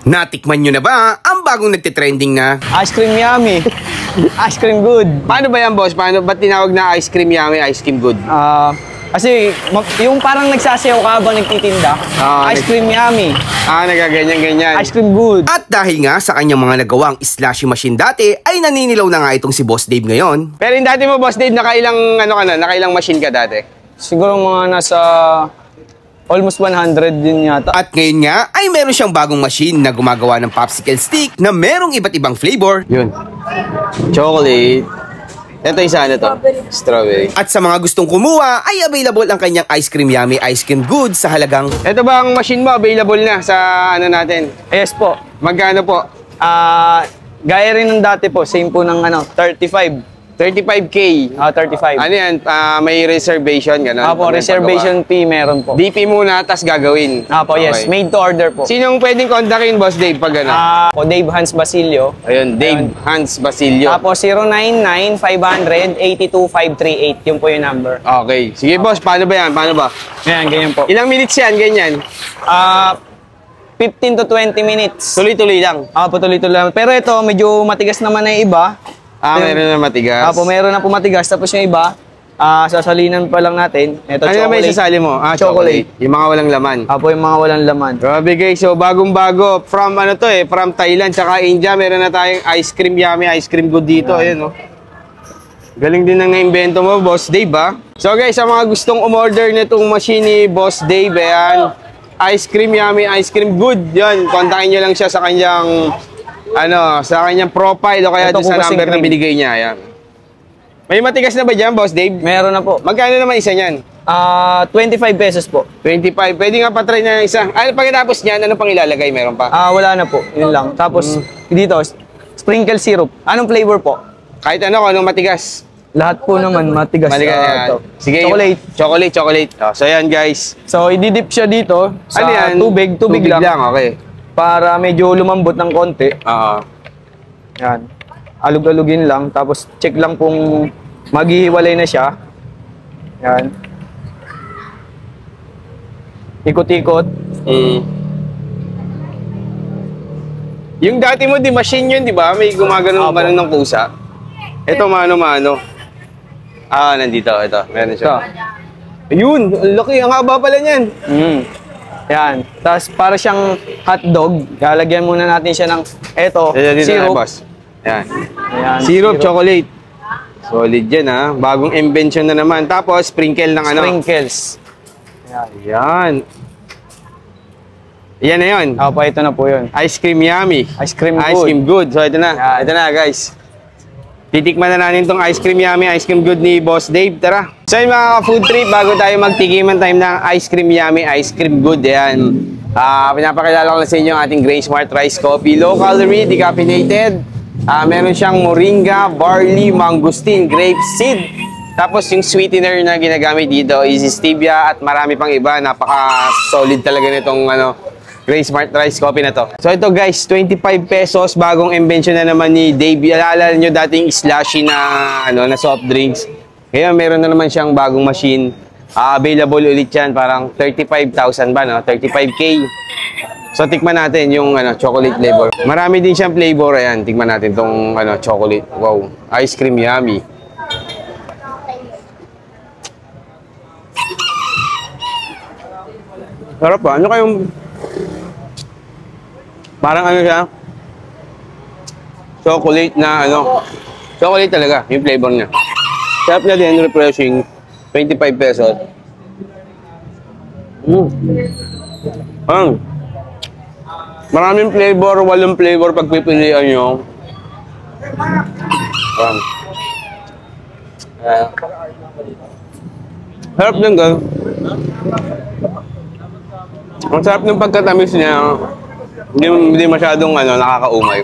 Natikman nyo na ba ang bagong nagtitrending na Ice cream yummy. Ice cream good. Paano ba yan, boss? Ba't tinawag na ice cream yummy, ice cream good? Kasi yung parang nagsasayaw ka habang nagtitinda. Ice cream yummy. Nagaganyan-ganyan. Ice cream good. At dahil nga sa kanyang mga nagawang slushy machine dati, ay naninilaw na nga itong si Boss Dave ngayon. Pero yung dati mo, Boss Dave, nakailang machine ka dati? Siguro mga nasa almost 100 din yata. At ngayon nga, ay meron siyang bagong machine na gumagawa ng popsicle stick na merong iba't ibang flavor. Yun. Chocolate. Ito isa na to. Strawberry. At sa mga gustong kumuha, ay available ang kanyang ice cream yummy, ice cream good sa halagang... Ito ba ang machine mo? Available na sa ano natin? Yes po. Magkano po? Gaya rin ng dati po. Same po ng 35. 35K. 35. Ano yan? May reservation, gano'n? Apo, reservation fee meron po. DP muna, tas gagawin. Apo, yes. Made to order po. Sinong pwedeng kontakin, Boss Dave, pag gano'n? Dave Hans Basilio. Ayun, Dave Hans Basilio. Apo, 099-500-82538. Yun po yung number. Okay. Sige, boss. Paano ba yan? Paano ba? Ayan, ganyan po. Ilang minutes yan? Ganyan? 15 to 20 minutes. Tuloy-tuloy lang? Apo, tuloy-tuloy lang. Pero ito, medyo matigas naman na iba. Meron na matigas. Apo, meron na po matigas. Tapos yung iba, sasalinan pa lang natin. Ito, ano chocolate. Ano may sasali mo? Chocolate. Yung mga walang laman. Apo, yung mga walang laman. Grabe guys, so bagong-bago. From from Thailand, tsaka India, meron na tayong ice cream yummy, ice cream good dito. Ayan, Galing din ang na-invento mo, Boss Dave, ha? So guys, sa mga gustong umorder nitong machine ni Boss Dave, ayan, ice cream yummy, ice cream good. Yan, kontakin nyo lang siya sa kanyang sa kanyang profile o kaya doon sa number na binigay niya. Ayan. May matigas na ba dyan, Boss Dave? Meron na po. Magkano naman isa niyan? 25 pesos po. 25. Pwede nga pa-try na isa. Pagkatapos niyan, ano pang ilalagay? Meron pa? Wala na po. Yun lang. Tapos, dito, sprinkle syrup. Anong flavor po? Kahit anong matigas. Lahat po naman matigas. Matigas. Sige. Chocolate. Chocolate. So, ayan guys. So, ididip siya dito sa tubig. Tubig lang. Okay. Para medyo lumambot ng konti. Yan. Alug-alugin lang. Tapos check lang kung maghihiwalay na siya. Yan. Ikot-ikot. Yung dati mo, di machine yun, di ba? May gumagano ng pusa. Ito, mano-mano. Nandito. Ito. Meron siya. Ayun. Laki. Ang haba pala niyan. Yan. Tapos para siyang hotdog, lalagyan muna natin siya ng syrup. Yan. Syrup, chocolate. Solid yan, ha. Bagong invention na naman. Tapos sprinkle ng Sprinkles. Yan. Yan na yun. Opo, ito na po yun. Ice cream yummy. Ice cream good. Ice cream good. So ito na. Ito na, guys. Titikman na natin itong ice cream yummy, ice cream good ni Boss Dave. Tara! So yun mga food trip, bago tayo magtikiman time ng ice cream yummy, ice cream good. Ayan. Pinapakilala ko na sa inyo ang ating Grain Smart Rice Coffee. Low calorie, decaffeinated. Meron siyang moringa, barley, mangosteen, grape seed. Tapos yung sweetener na ginagamit dito is stevia at marami pang iba. Napaka-solid talaga nitong Grain Smart Rice Coffee na to. So ito guys, 25 pesos, bagong invention na naman ni Dave. Alala nyo dating slushy na soft drinks. Ngayon meron na naman siyang bagong machine. Available ulit yan, parang 35,000 ba, 35K. So tikman natin yung chocolate flavor. Marami din siyang flavor, ayan. Tikman natin tong chocolate. Wow, ice cream yummy. Sarap ba? Ano kayong parang siya? Chocolate na chocolate talaga, yung flavor niya. Sarap na din, refreshing. 25 pesos. Maraming flavor, 8 flavor pagpipilian nyo. Sarap din, guys. Ang sarap ng pagkatamis niya. Hindi masyadong nakakaumay.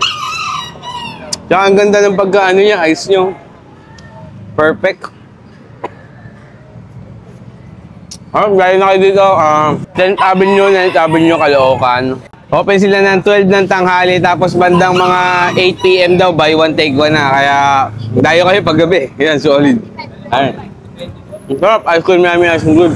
Tsaka ang ganda ng niya, ice nyo. Perfect. Gaya na kayo dito, 10th Avenue, Caloocan. Open sila ng 12 ng tanghali, tapos bandang mga 8 PM daw, buy one take one na. Kaya dayo kayo paggabi. Yan, solid. Ayun. Sarap, ice cream yummy, ice cream good.